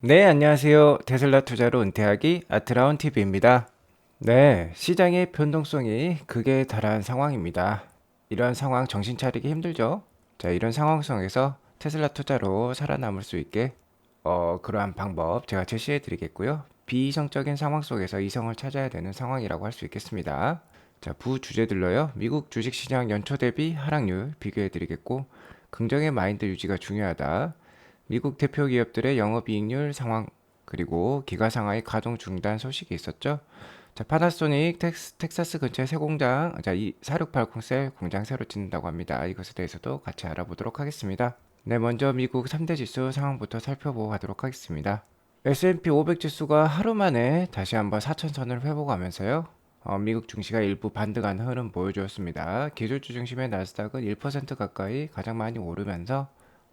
네, 안녕하세요. 테슬라 투자로 은퇴하기 아트라운 TV입니다. 네, 시장의 변동성이 극에 달한 상황입니다. 이런 상황 정신 차리기 힘들죠? 자, 이런 상황 속에서 테슬라 투자로 살아남을 수 있게 그러한 방법 제가 제시해 드리겠고요. 비이성적인 상황 속에서 이성을 찾아야 되는 상황이라고 할 수 있겠습니다. 자, 부주제들로요. 미국 주식시장 연초 대비 하락률 비교해 드리겠고, 긍정의 마인드 유지가 중요하다. 미국 대표 기업들의 영업이익률 상황, 그리고 기가 상하이 가동 중단 소식이 있었죠. 자, 파나소닉 텍사스 근처에 새 공장, 자, 이 4680셀 공장 새로 짓는다고 합니다. 이것에 대해서도 같이 알아보도록 하겠습니다. 네, 먼저 미국 3대 지수 상황부터 살펴보고 가도록 하겠습니다. S&P 500 지수가 하루 만에 다시 한번 4천선을 회복하면서요. 미국 증시가 일부 반등한 흐름 보여주었습니다. 기술주 중심의 나스닥은 1% 가까이 가장 많이 오르면서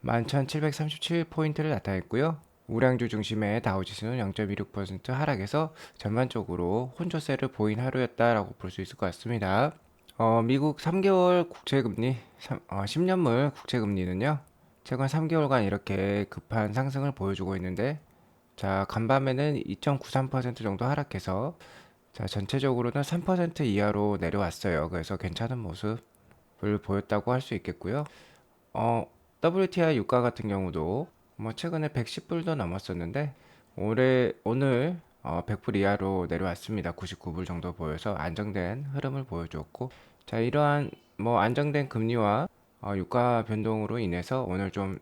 11,737포인트를 나타냈고요. 우량주 중심의 다우지수는 0.26% 하락해서 전반적으로 혼조세를 보인 하루였다라고 볼 수 있을 것 같습니다. 미국 3개월 국채금리, 10년물 국채금리는요, 최근 3개월간 이렇게 급한 상승을 보여주고 있는데, 자, 간밤에는 2.93% 정도 하락해서, 자, 전체적으로는 3% 이하로 내려왔어요. 그래서 괜찮은 모습을 보였다고 할 수 있겠고요. WTI 유가 같은 경우도 뭐 최근에 110불도 넘었었는데 오늘 100불 이하로 내려왔습니다. 99불 정도 보여서 안정된 흐름을 보여주었고, 자, 이러한 뭐 안정된 금리와 유가 변동으로 인해서 오늘 좀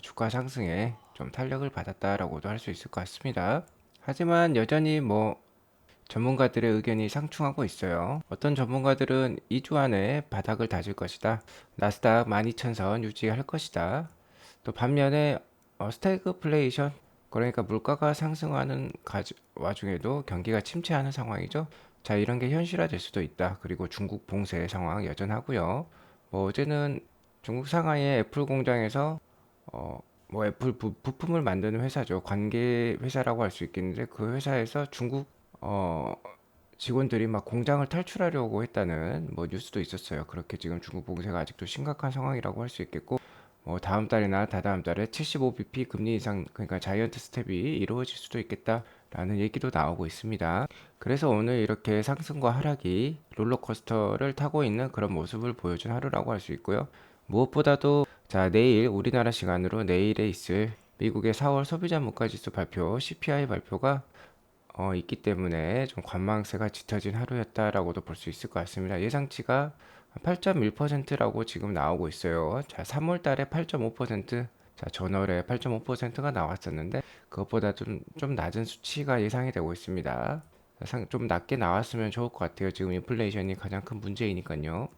주가 상승에 좀 탄력을 받았다라고도 할 수 있을 것 같습니다. 하지만 여전히 뭐 전문가들의 의견이 상충하고 있어요. 어떤 전문가들은 2주 안에 바닥을 다질 것이다. 나스닥 12,000선 유지할 것이다. 또 반면에 스태그플레이션, 그러니까 물가가 상승하는 와중에도 경기가 침체하는 상황이죠. 자, 이런 게 현실화될 수도 있다. 그리고 중국 봉쇄 상황 여전하고요. 뭐 어제는 중국 상하이의 애플 공장에서 뭐 애플 부품을 만드는 회사죠. 관계 회사라고 할 수 있겠는데 그 회사에서 중국 어, 직원들이 막 공장을 탈출하려고 했다는 뭐 뉴스도 있었어요. 그렇게 지금 중국 봉쇄가 아직도 심각한 상황이라고 할 수 있겠고, 뭐 다음 달이나 다다음 달에 75bp 금리 이상, 그러니까 자이언트 스텝이 이루어질 수도 있겠다라는 얘기도 나오고 있습니다. 그래서 오늘 이렇게 상승과 하락이 롤러코스터를 타고 있는 그런 모습을 보여준 하루라고 할 수 있고요. 무엇보다도 자, 내일 우리나라 시간으로 내일에 있을 미국의 4월 소비자 물가지수 발표, CPI 발표가 있기 때문에 좀 관망세가 짙어진 하루였다라고도 볼 수 있을 것 같습니다. 예상치가 8.1%라고 지금 나오고 있어요. 자, 3월 달에 8.5%, 자, 전월에 8.5%가 나왔었는데 그것보다 좀 낮은 수치가 예상이 되고 있습니다. 좀 낮게 나왔으면 좋을 것 같아요. 지금 인플레이션이 가장 큰 문제이니까요.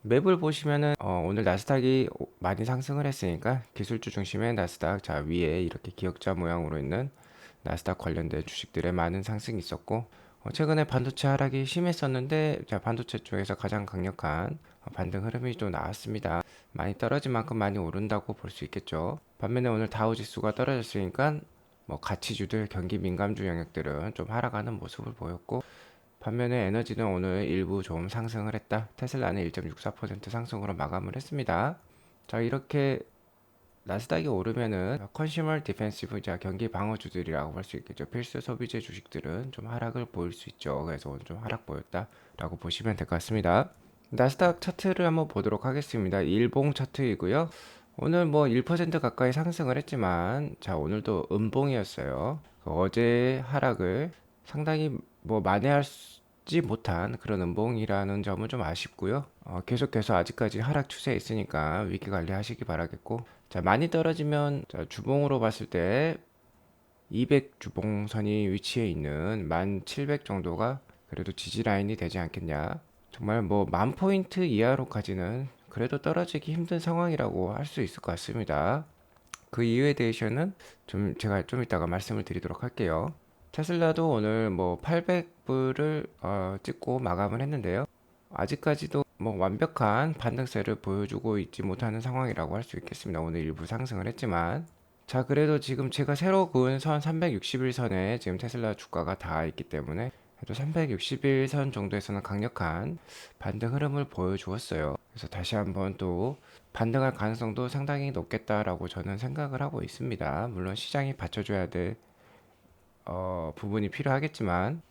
맵을 보시면은 오늘 나스닥이 많이 상승을 했으니까 기술주 중심의 나스닥, 자, 위에 이렇게 기역자 모양으로 있는 나스닥 관련된 주식들의 많은 상승이 있었고, 최근에 반도체 하락이 심했었는데, 자, 반도체 쪽에서 가장 강력한 반등 흐름이 또 나왔습니다. 많이 떨어진 만큼 많이 오른다고 볼 수 있겠죠. 반면에 오늘 다우 지수가 떨어졌으니까 뭐 가치주들, 경기 민감주 영역들은 좀 하락하는 모습을 보였고, 반면에 에너지는 오늘 일부 좀 상승을 했다. 테슬라는 1.64% 상승으로 마감을 했습니다. 자, 이렇게 나스닥이 오르면은 컨슈머 디펜시브, 자, 경기 방어주들이라고 할 수 있겠죠. 필수 소비재 주식들은 좀 하락을 보일 수 있죠. 그래서 오늘 좀 하락 보였다라고 보시면 될 것 같습니다. 나스닥 차트를 한번 보도록 하겠습니다. 일봉 차트이고요. 오늘 뭐 1% 가까이 상승을 했지만, 자, 오늘도 음봉이었어요. 어제 하락을 상당히 뭐 만회하지 못한 그런 음봉이라는 점은 좀 아쉽고요. 계속해서 아직까지 하락 추세에 있으니까 위기 관리하시기 바라겠고, 자, 많이 떨어지면, 자, 주봉으로 봤을 때 200 주봉선이 위치해 있는 1700 정도가 그래도 지지 라인이 되지 않겠냐. 정말 뭐 10,000포인트 이하로까지는 그래도 떨어지기 힘든 상황이라고 할 수 있을 것 같습니다. 그 이유에 대해서는 좀 제가 좀 이따가 말씀을 드리도록 할게요. 테슬라도 오늘 뭐 800불을 찍고 마감을 했는데요. 아직까지도 뭐 완벽한 반등세를 보여주고 있지 못하는 상황이라고 할 수 있겠습니다. 오늘 일부 상승을 했지만, 자, 그래도 지금 제가 새로 그은 선 361선에 지금 테슬라 주가가 닿아 있기 때문에 그래도 361선 정도에서는 강력한 반등 흐름을 보여주었어요. 그래서 다시 한번 또 반등할 가능성도 상당히 높겠다라고 저는 생각을 하고 있습니다. 물론 시장이 받쳐줘야 될 부분이 필요하겠지만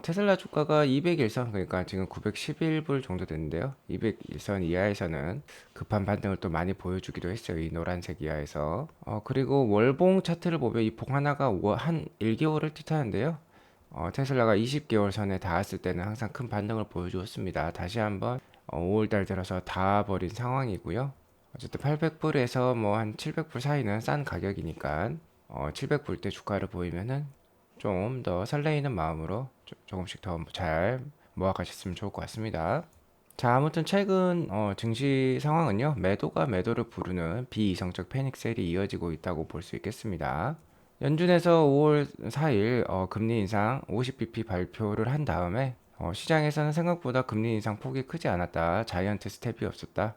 테슬라 주가가 200일선 그러니까 지금 911불 정도 되는데요. 200일선 이하에서는 급한 반등을 또 많이 보여주기도 했어요. 이 노란색 이하에서. 그리고 월봉 차트를 보면 이 봉 하나가 한 1개월을 뜻하는데요. 테슬라가 20개월 선에 닿았을 때는 항상 큰 반등을 보여주었습니다. 다시 한번 5월달 들어서 닿아버린 상황이고요. 어쨌든 800불에서 뭐 한 700불 사이는 싼 가격이니까 700불 때 주가를 보이면은 좀 더 설레이는 마음으로 조금씩 더 잘 모아가셨으면 좋을 것 같습니다. 자, 아무튼 최근 증시 상황은요, 매도가 매도를 부르는 비이성적 패닉셀이 이어지고 있다고 볼 수 있겠습니다. 연준에서 5월 4일 금리 인상 50bp 발표를 한 다음에 시장에서는 생각보다 금리 인상 폭이 크지 않았다. 자이언트 스텝이 없었다.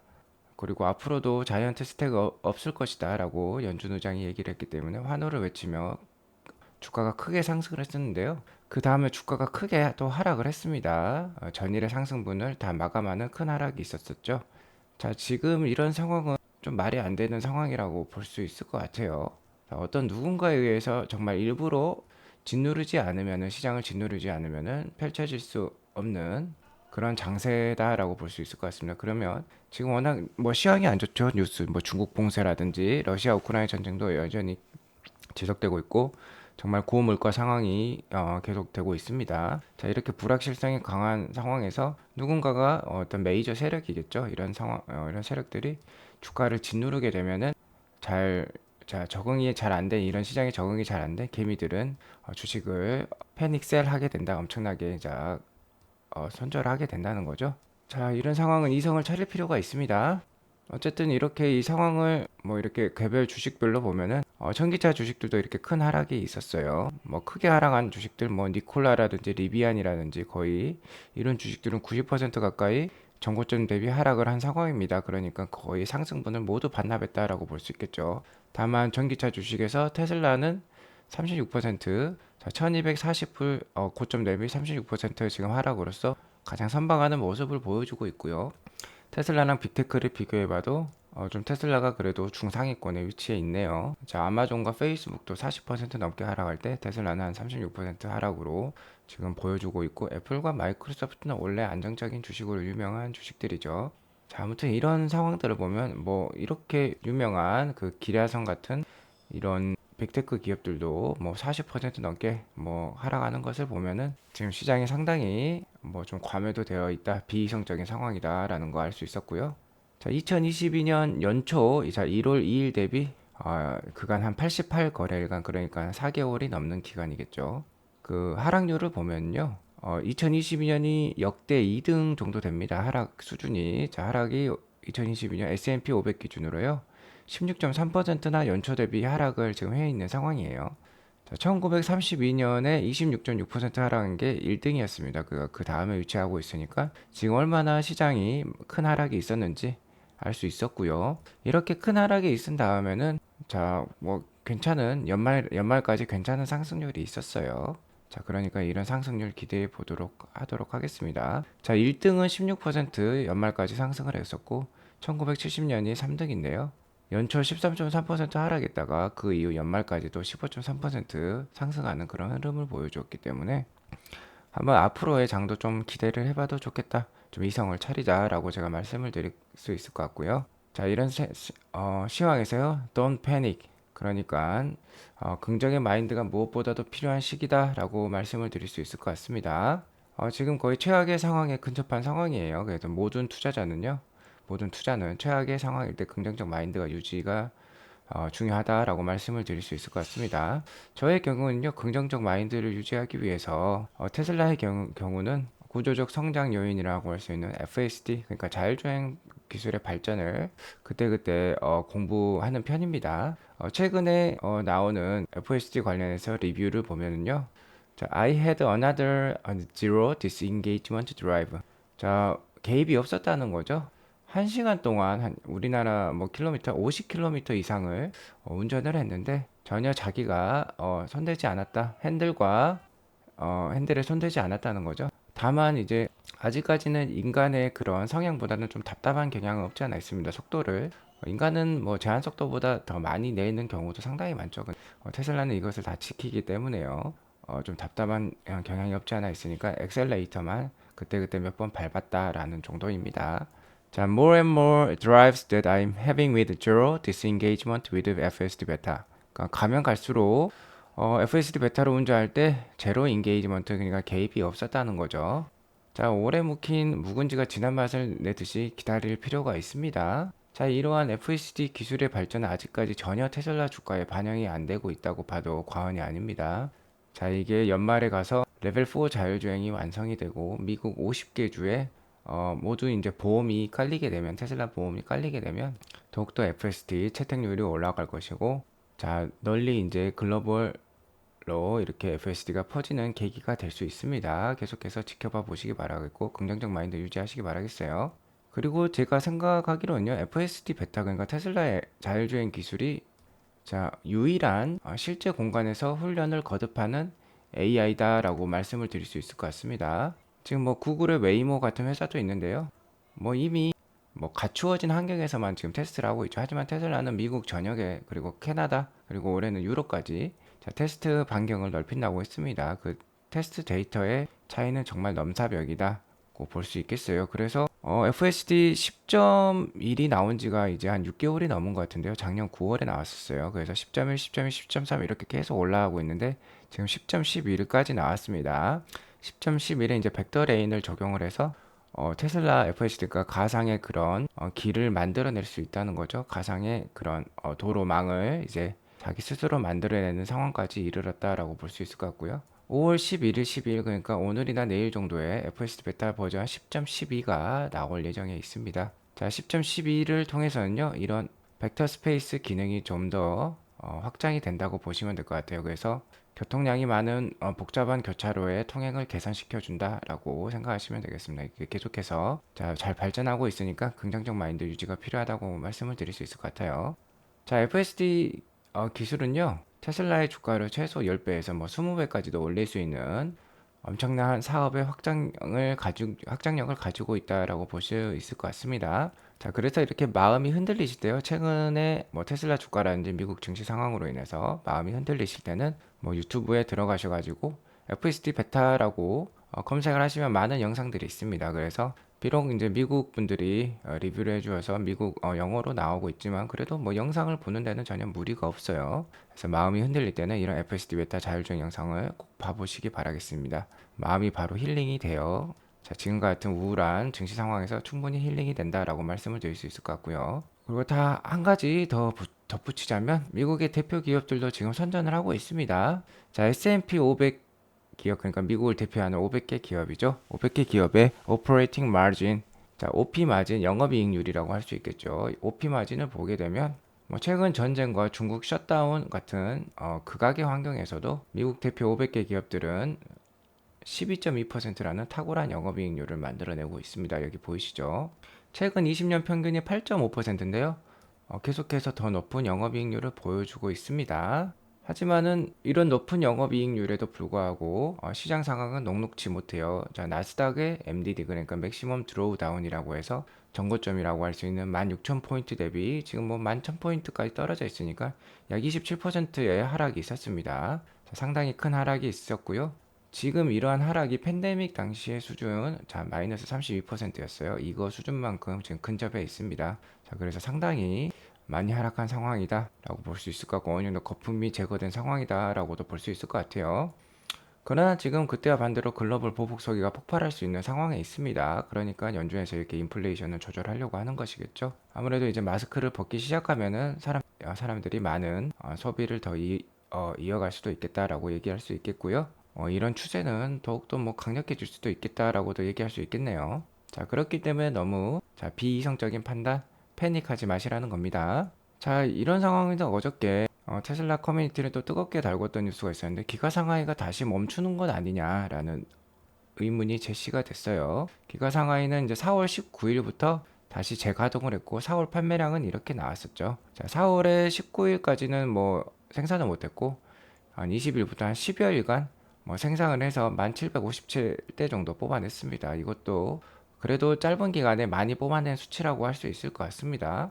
그리고 앞으로도 자이언트 스텝이 없을 것이다 라고 연준 의장이 얘기를 했기 때문에 환호를 외치며 주가가 크게 상승을 했었는데요. 그 다음에 주가가 크게 또 하락을 했습니다. 전일의 상승분을 다 마감하는 큰 하락이 있었었죠. 자, 지금 이런 상황은 좀 말이 안 되는 상황이라고 볼 수 있을 것 같아요. 자, 어떤 누군가에 의해서 정말 일부러 짓누르지 않으면은 시장을 짓누르지 않으면은 펼쳐질 수 없는 그런 장세다라고 볼 수 있을 것 같습니다. 그러면 지금 워낙 뭐 시황이 안 좋죠. 뉴스 뭐 중국 봉쇄라든지 러시아 우크라이나 전쟁도 여전히 지속되고 있고 정말 고물가 상황이 계속되고 있습니다. 자, 이렇게 불확실성이 강한 상황에서 누군가가 어떤 메이저 세력이겠죠. 이런 상황, 이런 세력들이 주가를 짓누르게 되면은 잘, 자, 적응이 잘 안 된 이런 시장에 적응이 잘 안 된 개미들은 주식을 패닉셀 하게 된다. 엄청나게 손절을 하게 된다는 거죠. 자, 이런 상황은 이성을 차릴 필요가 있습니다. 어쨌든 이렇게 이 상황을 뭐 이렇게 개별 주식별로 보면은 전기차 주식들도 이렇게 큰 하락이 있었어요. 뭐 크게 하락한 주식들 뭐 니콜라라든지 리비안이라든지 거의 이런 주식들은 90% 가까이 전고점 대비 하락을 한 상황입니다. 그러니까 거의 상승분을 모두 반납했다라고 볼 수 있겠죠. 다만 전기차 주식에서 테슬라는 36%, 자, 1240불 고점 대비 36% 지금 하락으로서 가장 선방하는 모습을 보여주고 있고요. 테슬라랑 빅테크를 비교해봐도 좀 테슬라가 그래도 중상위권에 위치해 있네요. 자, 아마존과 페이스북도 40% 넘게 하락할 때 테슬라는 한 36% 하락으로 지금 보여주고 있고 애플과 마이크로소프트는 원래 안정적인 주식으로 유명한 주식들이죠. 자, 아무튼 이런 상황들을 보면 뭐 이렇게 유명한 그 기라성 같은 이런 빅테크 기업들도 뭐 40% 넘게 뭐 하락하는 것을 보면은 지금 시장이 상당히 뭐 좀 과매도 되어 있다, 비이성적인 상황이다라는 거 알 수 있었고요. 자, 2022년 연초 자 1월 2일 대비 그간 한 88 거래일간 그러니까 4개월이 넘는 기간이겠죠. 그 하락률을 보면요. 2022년이 역대 2등 정도 됩니다. 하락 수준이. 자, 하락이 2022년 S&P 500 기준으로요. 16.3%나 연초 대비 하락을 지금 해 있는 상황이에요. 자, 1932년에 26.6% 하락한 게 1등이었습니다. 그 다음에 위치하고 있으니까 지금 얼마나 시장이 큰 하락이 있었는지 알 수 있었고요. 이렇게 큰 하락이 있은 다음에는 자, 뭐 괜찮은 연말까지 괜찮은 상승률이 있었어요. 자, 그러니까 이런 상승률 기대해 보도록 하도록 하겠습니다. 자, 1등은 16% 연말까지 상승을 했었고 1970년이 3등인데요. 연초 13.3% 하락했다가 그 이후 연말까지도 15.3% 상승하는 그런 흐름을 보여주었기 때문에 한번 앞으로의 장도 좀 기대를 해봐도 좋겠다. 좀 이성을 차리자라고 제가 말씀을 드릴 수 있을 것 같고요. 자, 이런 시황에서요. Don't panic. 그러니까 긍정의 마인드가 무엇보다도 필요한 시기다라고 말씀을 드릴 수 있을 것 같습니다. 지금 거의 최악의 상황에 근접한 상황이에요. 그래서 모든 투자는 최악의 상황일 때 긍정적 마인드가 유지가 중요하다라고 말씀을 드릴 수 있을 것 같습니다. 저의 경우는요, 긍정적 마인드를 유지하기 위해서 테슬라의 경우는 구조적 성장 요인이라고 할 수 있는 FSD, 그러니까 자율주행 기술의 발전을 그때그때 공부하는 편입니다. 최근에 나오는 FSD 관련해서 리뷰를 보면은요, 자, I had another zero disengagement drive. 자, 개입이 없었다는 거죠. 1시간 동안 우리나라 뭐 킬로미터 50km 이상을 운전을 했는데 전혀 자기가 손대지 않았다. 핸들에 손대지 않았다는 거죠. 다만 이제 아직까지는 인간의 그런 성향보다는 좀 답답한 경향은 없지 않아 있습니다. 속도를 인간은 뭐 제한 속도보다 더 많이 내는 경우도 상당히 많죠. 테슬라는 이것을 다 지키기 때문에요. 좀 답답한 경향이 없지 않아 있으니까 엑셀레이터만 그때그때 몇 번 밟았다라는 정도입니다. 자, more and more drives that I'm having with zero disengagement with FSD 베타. 그러니까 가면 갈수록 FSD 베타로 운전할 때 제로 인게이지먼트 그러니까 개입이 없었다는 거죠. 자, 오래 묵힌 묵은지가 진한 맛을 내듯이 기다릴 필요가 있습니다. 자, 이러한 FSD 기술의 발전은 아직까지 전혀 테슬라 주가에 반영이 안 되고 있다고 봐도 과언이 아닙니다. 자, 이게 연말에 가서 레벨 4 자율주행이 완성이 되고 미국 50개 주에 모두 이제 보험이 깔리게 되면 테슬라 보험이 깔리게 되면 더욱더 FSD 채택률이 올라갈 것이고 자, 널리 이제 글로벌로 이렇게 FSD가 퍼지는 계기가 될 수 있습니다. 계속해서 지켜봐 보시기 바라겠고 긍정적 마인드 유지하시기 바라겠어요. 그리고 제가 생각하기로는요, FSD 베타 그러니까 테슬라의 자율주행 기술이 자, 유일한 실제 공간에서 훈련을 거듭하는 AI다라고 말씀을 드릴 수 있을 것 같습니다. 지금 뭐 구글의 웨이모 같은 회사도 있는데요. 뭐 이미 뭐 갖추어진 환경에서만 지금 테스트를 하고 있죠. 하지만 테슬라는 미국 전역에 그리고 캐나다 그리고 올해는 유럽까지 자, 테스트 반경을 넓힌다고 했습니다. 그 테스트 데이터의 차이는 정말 넘사벽이다고 볼 수 있겠어요. 그래서 FSD 10.1이 나온 지가 이제 한 6개월이 넘은 것 같은데요. 작년 9월에 나왔었어요. 그래서 10.1, 10.2, 10.3 이렇게 계속 올라가고 있는데 지금 10.11까지 나왔습니다. 10.11에 이제 벡터 레인을 적용을 해서 테슬라 FSD가 가상의 그런 길을 만들어낼 수 있다는 거죠. 가상의 그런 도로망을 이제 자기 스스로 만들어내는 상황까지 이르렀다라고 볼 수 있을 것 같고요. 5월 11일, 12일 그러니까 오늘이나 내일 정도에 FSD 베타 버전 10.12가 나올 예정에 있습니다. 자, 10.12를 통해서는요, 이런 벡터 스페이스 기능이 좀 더 확장이 된다고 보시면 될 것 같아요. 그래서 교통량이 많은 복잡한 교차로의 통행을 개선시켜 준다라고 생각하시면 되겠습니다. 이게 계속해서 자, 잘 발전하고 있으니까 긍정적 마인드 유지가 필요하다고 말씀을 드릴 수 있을 것 같아요. 자, FSD 기술은요, 테슬라의 주가를 최소 10배에서 뭐 20배까지도 올릴 수 있는 엄청난 사업의 확장력을 가지고 있다라고 볼 수 있을 것 같습니다. 자, 그래서 이렇게 마음이 흔들리실 때요. 최근에 뭐 테슬라 주가라든지 미국 증시 상황으로 인해서 마음이 흔들리실 때는 뭐 유튜브에 들어가셔가지고 FSD 베타라고 검색을 하시면 많은 영상들이 있습니다. 그래서 비록 이제 미국 분들이 리뷰를 해주어서 미국 영어로 나오고 있지만 그래도 뭐 영상을 보는 데는 전혀 무리가 없어요. 그래서 마음이 흔들릴 때는 이런 FSD 베타 자율주행 영상을 꼭 봐보시기 바라겠습니다. 마음이 바로 힐링이 돼요. 자, 지금과 같은 우울한 증시 상황에서 충분히 힐링이 된다라고 말씀을 드릴 수 있을 것 같고요. 그리고 다 한 가지 더 덧붙이자면 미국의 대표 기업들도 지금 선전을 하고 있습니다. 자, S&P 500 기업 그러니까 미국을 대표하는 500개 기업이죠. 500개 기업의 오퍼레이팅 마진, 자, OP 마진 영업이익률이라고 할 수 있겠죠. OP 마진을 보게 되면 뭐 최근 전쟁과 중국 셧다운 같은 극악의 환경에서도 미국 대표 500개 기업들은 12.2%라는 탁월한 영업이익률을 만들어내고 있습니다. 여기 보이시죠? 최근 20년 평균이 8.5%인데요. 계속해서 더 높은 영업이익률을 보여주고 있습니다. 하지만은 이런 높은 영업이익률에도 불구하고 시장 상황은 녹록지 못해요. 자, 나스닥의 MDD 그러니까 맥시멈 드로우다운이라고 해서 정고점이라고 할 수 있는 16,000포인트 대비 지금 뭐 11,000포인트까지 떨어져 있으니까 약 27%의 하락이 있었습니다. 자, 상당히 큰 하락이 있었고요. 지금 이러한 하락이 팬데믹 당시의 수준 자 마이너스 32%였어요. 이거 수준만큼 지금 근접해 있습니다. 자, 그래서 상당히 많이 하락한 상황이다 라고 볼 수 있을 것 같고 어느 정도 거품이 제거된 상황이다 라고도 볼 수 있을 것 같아요. 그러나 지금 그때와 반대로 글로벌 보복서기가 폭발할 수 있는 상황에 있습니다. 그러니까 연준에서 이렇게 인플레이션을 조절하려고 하는 것이겠죠. 아무래도 이제 마스크를 벗기 시작하면은 사람들이 많은 소비를 더 이어갈 수도 있겠다라고 얘기할 수 있겠고요. 이런 추세는 더욱더 뭐 강력해질 수도 있겠다라고도 얘기할 수 있겠네요. 자, 그렇기 때문에 너무 자, 비이성적인 판단, 패닉하지 마시라는 겁니다. 자, 이런 상황에서 어저께 테슬라 커뮤니티를 또 뜨겁게 달궜던 뉴스가 있었는데 기가 상하이가 다시 멈추는 건 아니냐라는 의문이 제시가 됐어요. 기가 상하이는 이제 4월 19일부터 다시 재가동을 했고 4월 판매량은 이렇게 나왔었죠. 자, 4월에 19일까지는 뭐 생산을 못했고 한 20일부터 한 10여일간 뭐 생산을 해서 1757대 정도 뽑아냈습니다. 이것도 그래도 짧은 기간에 많이 뽑아낸 수치라고 할 수 있을 것 같습니다.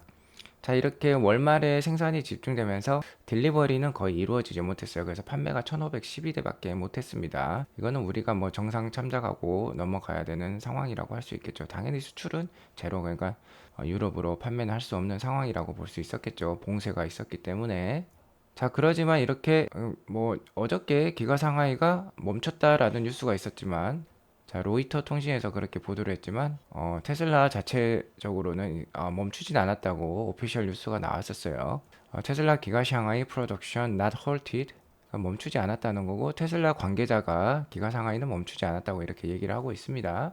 자, 이렇게 월말에 생산이 집중되면서 딜리버리는 거의 이루어지지 못했어요. 그래서 판매가 1512대밖에 못했습니다. 이거는 우리가 뭐 정상 참작하고 넘어가야 되는 상황이라고 할 수 있겠죠. 당연히 수출은 제로, 그러니까 유럽으로 판매는 할 수 없는 상황이라고 볼 수 있었겠죠. 봉쇄가 있었기 때문에. 자, 그러지만 이렇게 뭐 어저께 기가 상하이가 멈췄다라는 뉴스가 있었지만, 자, 로이터 통신에서 그렇게 보도를 했지만 테슬라 자체적으로는 멈추진 않았다고 오피셜 뉴스가 나왔었어요. 테슬라 기가 상하이 프로덕션 not halted, 그러니까 멈추지 않았다는 거고, 테슬라 관계자가 기가 상하이는 멈추지 않았다고 이렇게 얘기를 하고 있습니다.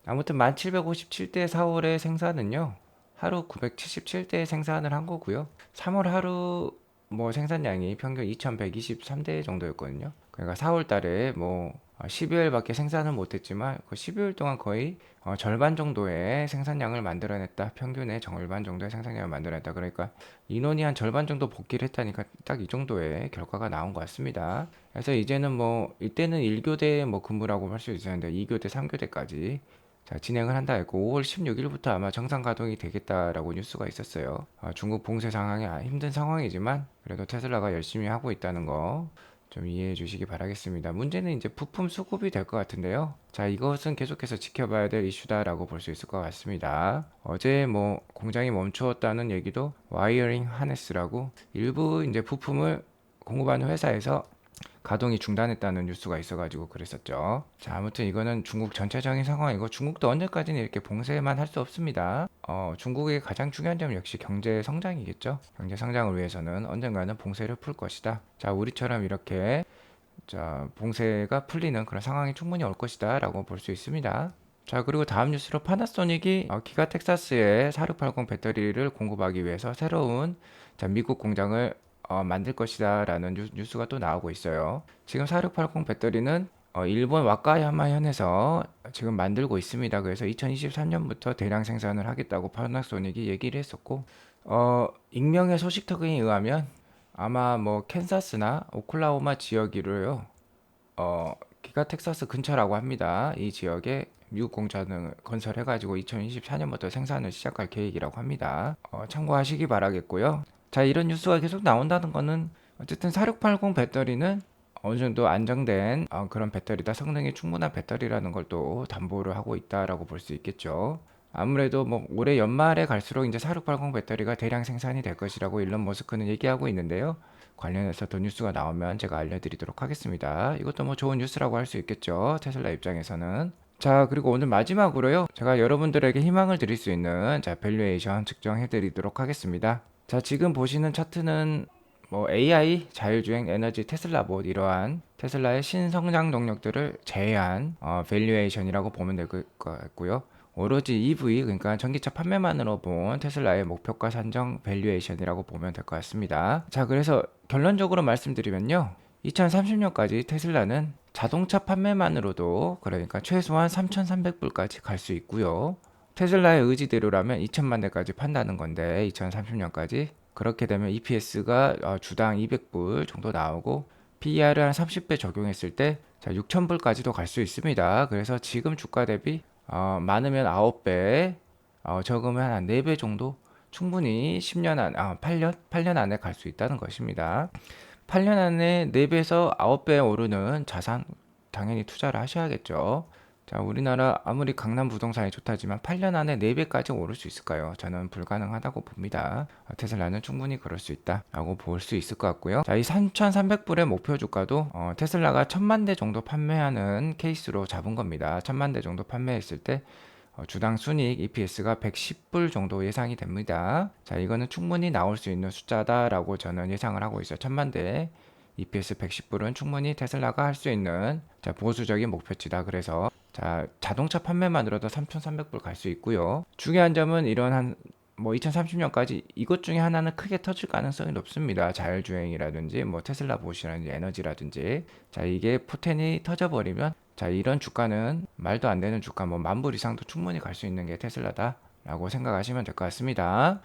아무튼 1757대 4월의 생산은요, 하루 977대 생산을 한 거고요. 3월 하루 뭐 생산량이 평균 2123대 정도였거든요. 그러니까 4월 달에 뭐 12월밖에 생산을 못했지만 그 12월 동안 거의 절반 정도의 생산량을 만들어냈다. 평균의 절반 정도의 생산량을 만들어냈다. 그러니까 인원이 한 절반 정도 복귀를 했다니까 딱 이 정도의 결과가 나온 것 같습니다. 그래서 이제는 뭐 이때는 1교대 뭐 근무라고 할 수 있었는데 2교대, 3교대까지 자, 진행을 한다 했고 5월 16일부터 아마 정상 가동이 되겠다라고 뉴스가 있었어요. 중국 봉쇄 상황이 힘든 상황이지만 그래도 테슬라가 열심히 하고 있다는 거 좀 이해해 주시기 바라겠습니다. 문제는 이제 부품 수급이 될 것 같은데요. 자, 이것은 계속해서 지켜봐야 될 이슈다라고 볼 수 있을 것 같습니다. 어제 뭐 공장이 멈추었다는 얘기도 와이어링 하네스라고 일부 이제 부품을 공급하는 회사에서 가동이 중단했다는 뉴스가 있어가지고 그랬었죠. 자, 아무튼 이거는 중국 전체적인 상황이고 중국도 언제까지는 이렇게 봉쇄만 할 수 없습니다. 중국의 가장 중요한 점 역시 경제 성장이겠죠. 경제 성장을 위해서는 언젠가는 봉쇄를 풀 것이다. 자, 우리처럼 이렇게 자, 봉쇄가 풀리는 그런 상황이 충분히 올 것이다 라고 볼 수 있습니다. 자, 그리고 다음 뉴스로 파나소닉이 기가 텍사스에 4680 배터리를 공급하기 위해서 새로운 자, 미국 공장을 만들 것이다 라는 뉴스가 또 나오고 있어요. 지금 4680 배터리는 일본 와카야마 현에서 지금 만들고 있습니다. 그래서 2023년부터 대량 생산을 하겠다고 파나소닉이 얘기를 했었고, 익명의 소식통에 의하면 아마 뭐 캔사스나 오클라호마 지역이로요. 기가 텍사스 근처라고 합니다. 이 지역에 미국 공장을 건설해가지고 2024년부터 생산을 시작할 계획이라고 합니다. 참고하시기 바라겠고요. 자, 이런 뉴스가 계속 나온다는 거는 어쨌든 4680 배터리는 어느 정도 안정된 그런 배터리다. 성능이 충분한 배터리라는 걸 또 담보를 하고 있다라고 볼 수 있겠죠. 아무래도 뭐 올해 연말에 갈수록 이제 4680 배터리가 대량 생산이 될 것이라고 일론 머스크는 얘기하고 있는데요. 관련해서 더 뉴스가 나오면 제가 알려드리도록 하겠습니다. 이것도 뭐 좋은 뉴스라고 할 수 있겠죠. 테슬라 입장에서는. 자, 그리고 오늘 마지막으로요. 제가 여러분들에게 희망을 드릴 수 있는 자, 밸류에이션 측정해 드리도록 하겠습니다. 자, 지금 보시는 차트는 뭐 AI, 자율주행, 에너지, 테슬라봇 이러한 테슬라의 신성장 동력들을 제외한 밸류에이션이라고 보면 될 것 같고요. 오로지 EV, 그러니까 전기차 판매만으로 본 테슬라의 목표가 산정 밸류에이션이라고 보면 될 것 같습니다. 자, 그래서 결론적으로 말씀드리면요. 2030년까지 테슬라는 자동차 판매만으로도 그러니까 최소한 3,300불까지 갈 수 있고요. 테슬라의 의지대로라면 2천만 대까지 판다는 건데 2030년까지 그렇게 되면 EPS가 주당 200불 정도 나오고 PER을 한 30배 적용했을 때 6,000불까지도 갈 수 있습니다. 그래서 지금 주가 대비 많으면 9배, 적으면 한 4배 정도 충분히 10년 안, 8년 안에 갈 수 있다는 것입니다. 8년 안에 4배에서 9배 오르는 자산 당연히 투자를 하셔야겠죠. 자, 우리나라 아무리 강남 부동산이 좋다지만 8년 안에 4배까지 오를 수 있을까요? 저는 불가능하다고 봅니다. 테슬라는 충분히 그럴 수 있다라고 볼 수 있을 것 같고요. 자, 이 3,300불의 목표 주가도 테슬라가 1,000만 대 정도 판매하는 케이스로 잡은 겁니다. 1,000만 대 정도 판매했을 때 주당 순이익 EPS가 110불 정도 예상이 됩니다. 자, 이거는 충분히 나올 수 있는 숫자다라고 저는 예상을 하고 있어요. 1,000만 대 EPS 110불은 충분히 테슬라가 할 수 있는 자, 보수적인 목표치다. 그래서 자, 자동차 판매만으로도 3,300불 갈 수 있고요. 중요한 점은 이런 뭐 2030년까지 이것 중에 하나는 크게 터질 가능성이 높습니다. 자율주행이라든지 뭐 테슬라 보시라든지 에너지라든지 자, 이게 포텐이 터져버리면 자, 이런 주가는 말도 안 되는 주가 뭐 10,000불 이상도 충분히 갈 수 있는 게 테슬라다 라고 생각하시면 될 것 같습니다.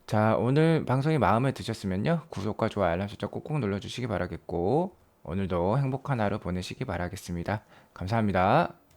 자, 오늘 방송이 마음에 드셨으면요. 구독과 좋아요, 알람 설정 꼭꼭 눌러주시기 바라겠고 오늘도 행복한 하루 보내시기 바라겠습니다. 감사합니다.